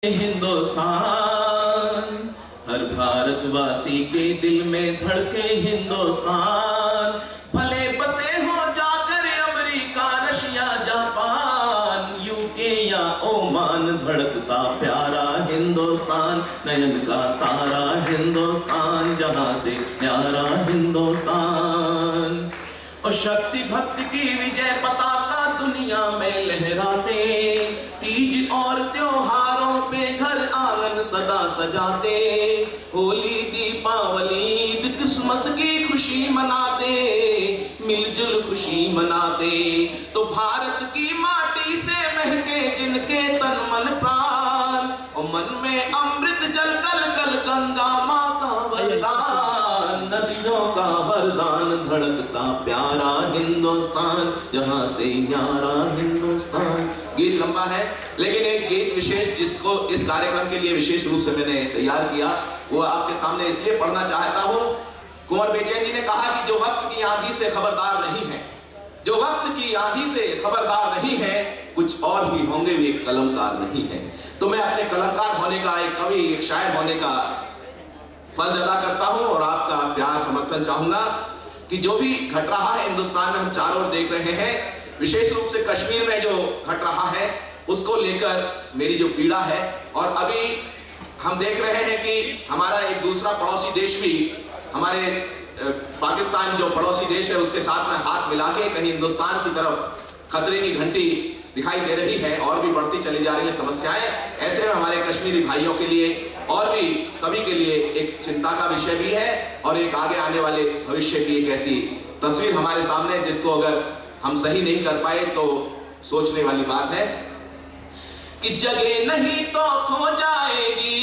हिंदुस्तान, हर भारतवासी के दिल में धड़के हिंदुस्तान। भले बसे हो जाकर अमेरिका, रशिया, जापान, यूके या ओमान, धड़कता प्यारा हिंदुस्तान, नयन का तारा हिंदुस्तान, जहां से न्यारा हिंदुस्तान। और शक्ति भक्ति की विजय पताका दुनिया में लहराते, तीज और त्योहारों पे घर आंगन सदा सजाते, होली दीपावली ईद क्रिसमस की खुशी मनाते, मिलजुल खुशी मनाते। तो भारत की माटी से महके जिनके तन मन प्राण, और मन में अमृत जल कल कल, गंगा माँ का वरदान, नदियों का वरदान, धड़कता प्यारा हिंदुस्तान, जहां से न्यारा हिंदुस्तान। गीत लंबा है, लेकिन एक गीत विशेष जिसको इस कार्यक्रम के लिए विशेष रूप से मैंने तैयार किया, वो आपके सामने इसलिए पढ़ना चाहता हूं। कुंवर बेचैन जी ने कहा कि जो वक्त की आंधी से खबरदार नहीं है, जो वक्त की आंधी से खबरदार नहीं है, कुछ और भी होंगे वे कलमकार नहीं है। तो मैं अपने कलमकार होने का, एक कवि, एक शायर होने का फर्ज अदा करता हूं और आपका प्यार समर्थन चाहूंगा कि जो भी घट रहा है हिंदुस्तान में, हम चारों ओर देख रहे हैं, विशेष रूप से कश्मीर में जो घट रहा है उसको लेकर मेरी जो पीड़ा है। और अभी हम देख रहे हैं कि हमारा एक दूसरा पड़ोसी देश भी, हमारे पाकिस्तान जो पड़ोसी देश है उसके साथ में हाथ मिला के कहीं हिंदुस्तान की तरफ खतरे की घंटी दिखाई दे रही है और भी बढ़ती चली जा रही है समस्याएं। ऐसे में हमारे कश्मीरी भाइयों के लिए और भी सभी के लिए एक चिंता का विषय भी है और एक आगे आने वाले भविष्य की एक ऐसी तस्वीर हमारे सामने जिसको अगर हम सही नहीं कर पाए तो सोचने वाली बात है कि जगह नहीं तो खो जाएगी,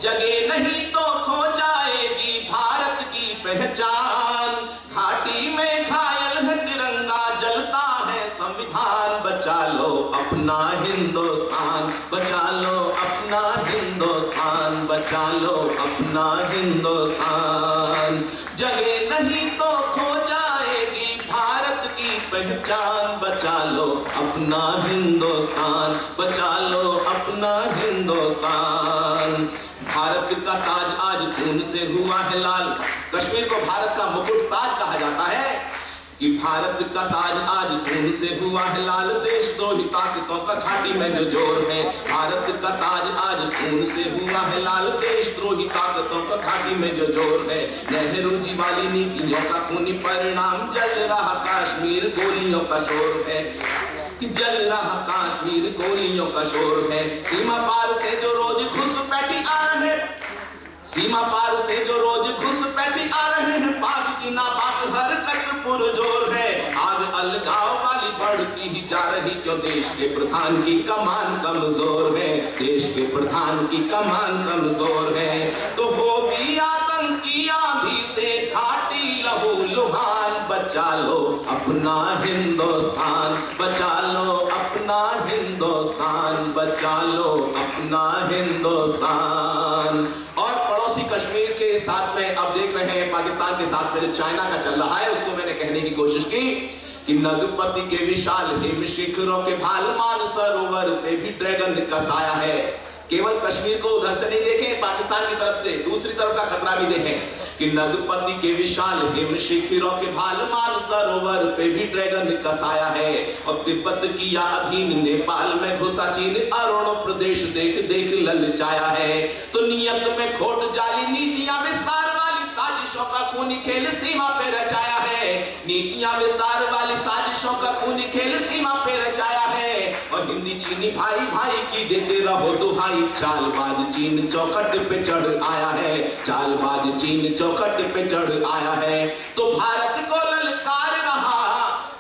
जगह नहीं तो खो जाएगी भारत की पहचान। घाटी में घायल है तिरंगा, जलता है संविधान, बचा लो अपना हिंदुस्तान, बचा लो अपना हिंदुस्तान, बचा लो अपना हिंदुस्तान। जगह नहीं तो खो जाएगी भारत की पहचान, बचा लो अपना हिंदुस्तान, बचा लो अपना हिंदुस्तान। भारत का ताज आज खून से हुआ है लाल, कश्मीर को भारत का मुकुट ताज कहा जाता है कि भारत का ताज आज खून से हुआ है लाल, देशद्रोही ताकतों का घाटी में जो जोर है। भारत का ताज आज खून से हुआ है लाल, देशद्रोही ताकतों का घाटी में जो जोर है। नेहरू जी वाली नीतियों का खूनी परिणाम, जल रहा कश्मीर गोलियों का शोर है, कि जल रहा कश्मीर गोलियों का शोर है। सीमा पार से जो रोज घुसपैठी आ रहे, सीमा पार से जो रोज घुसपैठी आ रहे हैं, पाक की नापाक हरकत पुरजोर है। आग अलगाव वाली बढ़ती ही जा रही, क्यों देश के प्रधान की कमान कमजोर है, देश के प्रधान की कमान कमजोर है। तो होगी आतंकी आंधी से घाटी लहू लुहान, बचा लो अपना हिंदुस्तान, बचा लो अपना हिंदुस्तान, बचा लो अपना हिंदुस्तान। और पड़ोसी कश्मीर के साथ में अब देख रहे हैं पाकिस्तान के साथ में जो चाइना का चल रहा है, उसको मैंने कहने की कोशिश की कि नगपति के विशाल हिम शिखरों के भाल, मान सरोवर पे भी ड्रैगन का साया है। केवल कश्मीर को उधर से नहीं देखें, पाकिस्तान की तरफ से दूसरी तरफ का खतरा भी देखें कि नगपति के विशाल हिम शिखरों के भाल, मान सरोवर पे भी ड्रैगन का साया है। और तिब्बत की या अधीन नेपाल में घुसा चीन, अरुण प्रदेश देख देख ललचाया है। तो नियत में खोट जाली नीतियां विस्तार वाली साजिशों का खूनी खेल सीमा पे रचाया है, नीतियां विस्तार वाली साजिशों का खूनी खेल सीमा पे रचाया है। और हिंदी चीनी भाई भाई की देते रहो दुहाई, चालबाज चीन चौखट पे चढ़ आया है, चालबाज चीन चौखट पे चढ़ आया है। तो भारत को ललकार रहा,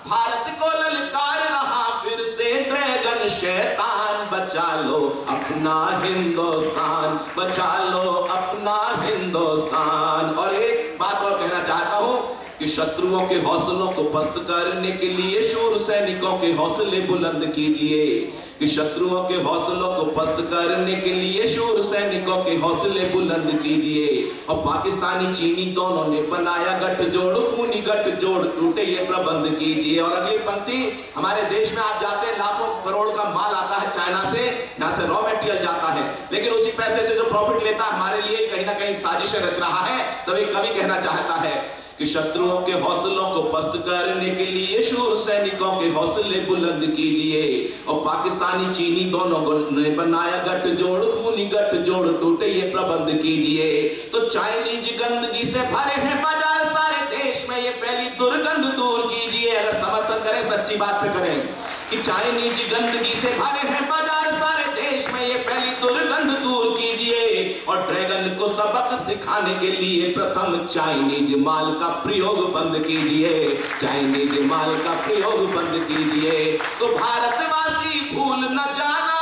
भारत को ललकार रहा फिर से ड्रैगन शैतान, बचा लो अपना हिंदुस्तान, बचा लो अपना हिंदुस्तान। और एक बात और कहना चाहता हूं कि शत्रुओं के हौसलों को पस्त करने के लिए शूर सैनिकों के हौसले बुलंद कीजिए, कि शत्रुओं के हौसलों को पस्त करने के लिए शूर सैनिकों के हौसले बुलंद कीजिए। और पाकिस्तानी चीनी दोनों ने बनाया गठजोड़, खूनी गठजोड़ टूटे ये प्रबंध कीजिए। और अगली पंक्ति, हमारे देश में आप जाते हैं लाखों करोड़ का माल आता है चाइना से, यहाँ से रॉ मटेरियल जाता है, लेकिन उसी पैसे से जो प्रॉफिट लेता है हमारे लिए कहीं ना कहीं साजिशें रच रहा है। तभी कवि कहना चाहता है कि शत्रुओं के हौसलों को पस्त करने के लिए शूर सैनिकों के हौसले बुलंद कीजिए। और पाकिस्तानी चीनी दोनों ने बनाया गठजोड़, खूनी गठजोड़ टूटे ये प्रबंध कीजिए। तो चाइनीज गंदगी से भरे हैं बाजार सारे देश में, ये फैली दुर्गंध दूर कीजिए। अगर समर्थन करें सच्ची बात पे करें कि चाइनीज गंदगी से भरे हैं बाजार सारे देश में, ये फैली दुर्गंध दूर कीजिए। और ड्रैगन को सबक सिखाने के लिए प्रथम चाइनीज माल का प्रयोग बंद कीजिए, चाइनीज माल का प्रयोग बंद कीजिए। तो भारतवासी भूल न जाना,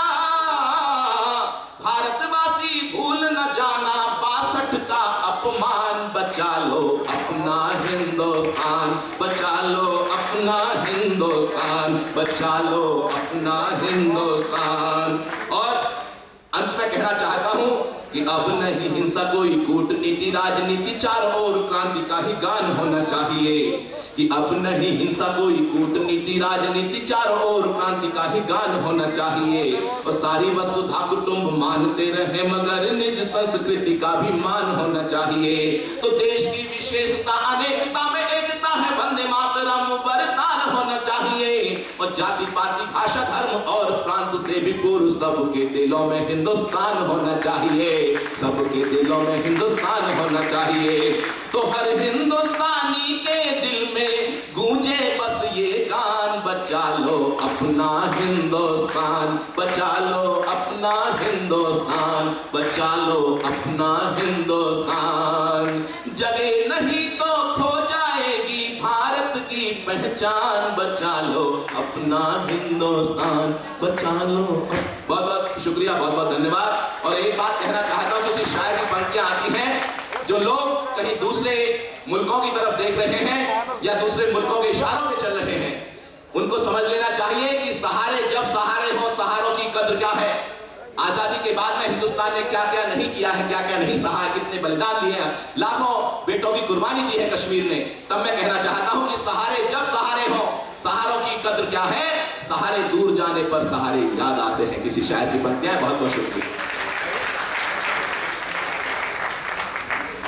भारतवासी भूल न जाना 62 का अपमान, बचा लो अपना हिंदुस्तान, बचा लो अपना हिंदुस्तान, बचा लो अपना हिंदुस्तान। और अंत में कहना चाहता हूं कि अब नहीं हिंसा कोई कूटनीति राजनीति, चारों ओर क्रांति का ही गान होना चाहिए। कि अब नहीं हिंसा कोई कूटनीति राजनीति, चारों ओर क्रांति का ही गान होना चाहिए। और सारी वसुधा कुटुंब मानते रहे मगर निज संस्कृति का भी मान होना चाहिए। तो देश की विशेषता अनेकता में एकता है, वंदे मातरम बरतान होना चाहिए। और जाति पाति भाषा धर्म और प्रांत से भी पूर्व सबके दिलों में हिंदुस्तान होना चाहिए, सबके दिलों में हिंदुस्तान होना चाहिए। तो हर हिंदुस्तानी के दिल में गूंजे बस ये गान, बचा लो अपना हिंदुस्तान, बचा लो अपना हिंदुस्तान, बचा लो अपना हिंदुस्तान। जगे नहीं तो खो जाएगी भारत की पहचान, बचा लो अपना हिंदुस्तान, बचा लो। बहुत बहुत शुक्रिया, बहुत बहुत धन्यवाद। और एक बात कहना चाहता हूँ, किसी शायर की पंक्तियां आती हैं, जो लोग कहीं दूसरे मुल्कों की तरफ देख रहे हैं या दूसरे मुल्कों के इशारों पे चल रहे हैं, उनको समझ लेना चाहिए कि सहारे जब सहारे हो, सहारों की कद्र क्या है। आजादी के बाद में हिंदुस्तान ने क्या क्या नहीं किया है, क्या क्या नहीं सहा, कितने बलिदान दिए हैं, लाखों बेटों की कुर्बानी दी है कश्मीर ने। तब मैं कहना चाहता हूं कि सहारे जब सहारे हो, सहारों की कद्र क्या है। सहारे दूर जाने पर सहारे याद आते हैं। किसी शायर की पंक्तियां। बहुत बहुत शुक्रिया।